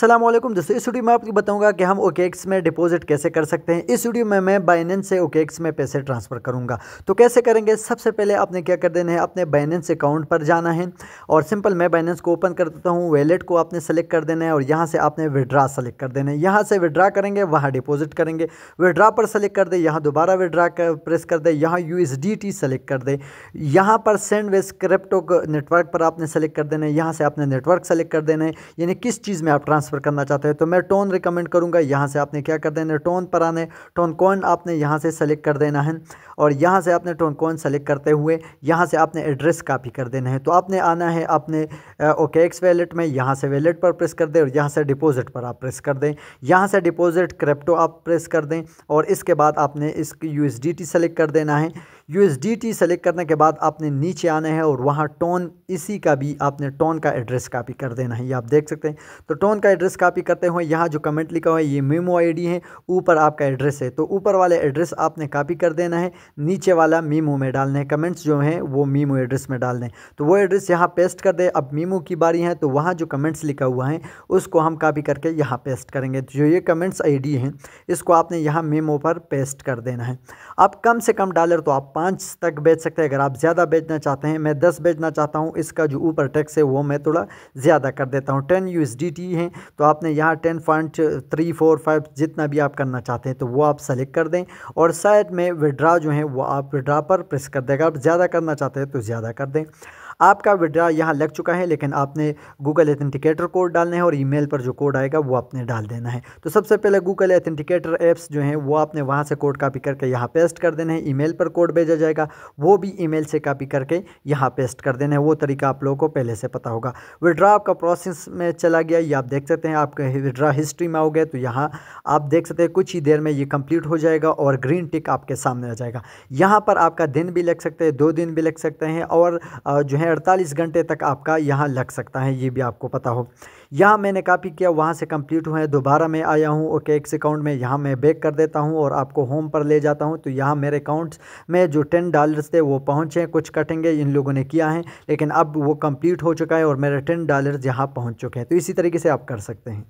अस्सलामुअलैकुम दोस्तों, इस वीडियो में आपको बताऊंगा कि हम OKX में डिपॉजिट कैसे कर सकते हैं। इस वीडियो में मैं बाइनेंस से OKX में पैसे ट्रांसफ़र करूंगा। तो कैसे करेंगे, सबसे पहले आपने क्या कर देना है, अपने बाइनेंस अकाउंट पर जाना है और सिंपल मैं बाइनेंस को ओपन कर देता हूं। वैलेट को आपने सेलेक्ट कर देना है और यहाँ से आपने विड्रा सेलेक्ट कर देना है। यहाँ से विड्रा करेंगे, वहाँ डिपॉजिट करेंगे। विड्रा पर सेलेक्ट कर दे, यहाँ दोबारा विड्रा प्रेस कर दे, यहाँ USDT सेलेक्ट कर दे, यहाँ पर सेंड वेस्ट क्रिप्टो नेटवर्क पर आपने सेलेक्ट कर देना है। यहाँ से आपने नेटवर्क सेलेक्ट कर देना है, यानी किस चीज़ में आप ट्रांसफ़र करना चाहते हैं। तो मैं टोन रिकमेंड करूंगा। यहाँ से आपने क्या कर देना है, टोन पर आने, टोन कॉइन आपने यहाँ से सेलेक्ट कर देना है और यहाँ से आपने टोन कॉइन सेलेक्ट करते हुए यहाँ से आपने एड्रेस कॉपी कर देना है। तो आपने आना है अपने OKX वैलेट में, यहाँ से वैलेट पर प्रेस कर दें और यहाँ से डिपॉजिट पर आप प्रेस कर दें। यहाँ से डिपॉजिट क्रिप्टो आप प्रेस कर दें और इसके बाद आपने इसकी USDT सेलेक्ट कर देना है। USDT सेलेक्ट करने के बाद आपने नीचे आना है और वहाँ टोन, इसी का भी आपने टोन का एड्रेस कॉपी कर देना है। ये आप देख सकते हैं। तो टोन का एड्रेस कॉपी करते हुए यहाँ जो कमेंट लिखा हुआ है ये मीमो ID है, ऊपर आपका एड्रेस है। तो ऊपर वाले एड्रेस आपने कॉपी कर देना है, नीचे वाला मीमो में डालना है। कमेंट्स जो हैं वो मीमो एड्रेस में डालने हैं। तो वो एड्रेस यहाँ पेस्ट कर दे। अब मीमो की बारी है, तो वहाँ जो कमेंट्स लिखा हुआ है उसको हम कॉपी करके यहाँ पेस्ट करेंगे। जो ये कमेंट्स ID हैं इसको आपने यहाँ मीमो पर पेस्ट कर देना है। आप कम से कम डॉलर तो आप 5 तक बेच सकते हैं। अगर आप ज़्यादा बेचना चाहते हैं, मैं 10 बेचना चाहता हूँ, इसका जो ऊपर टैक्स है वो मैं थोड़ा ज़्यादा कर देता हूँ। 10 USDT है, तो आपने यहाँ 10.345 जितना भी आप करना चाहते हैं तो वो आप सेलेक्ट कर दें और साइड में विड्रा जो है वो आप विड्रा पर प्रेस कर देगा। आप ज़्यादा करना चाहते हैं तो ज़्यादा कर दें। आपका विड्रा यहाँ लग चुका है, लेकिन आपने गूगल एथेंटिकेटर कोड डालना है और ईमेल पर जो कोड आएगा वो आपने डाल देना है। तो सबसे पहले गूगल एथेंटिकेटर ऐप्स जो हैं वो आपने वहाँ से कोड कॉपी करके यहाँ पेस्ट कर देना है। ईमेल पर कोड भेजा जाएगा, वो भी ईमेल से कॉपी करके यहाँ पेस्ट कर देना है। वो तरीका आप लोगों को पहले से पता होगा। विड्रा आपका प्रोसेस में चला गया, ये आप देख सकते हैं। आपका विड्रा हिस्ट्री में आओगे तो यहाँ आप देख सकते हैं कुछ ही देर में ये कंप्लीट हो जाएगा और ग्रीन टिक आपके सामने आ जाएगा। यहाँ पर आपका दिन भी लग सकते हैं, 2 दिन भी लग सकते हैं और जो है 48 घंटे तक आपका यहाँ लग सकता है, ये भी आपको पता हो। यहाँ मैंने कॉपी किया, वहाँ से कंप्लीट हुए, दोबारा मैं आया हूँ OKX अकाउंट में। यहाँ मैं बैक कर देता हूँ और आपको होम पर ले जाता हूँ। तो यहाँ मेरे अकाउंट्स में जो $10 थे वो पहुँचे। कुछ कटेंगे इन लोगों ने किया है, लेकिन अब वो कंप्लीट हो चुका है और मेरे $10 यहाँ पहुँच चुके हैं। तो इसी तरीके से आप कर सकते हैं।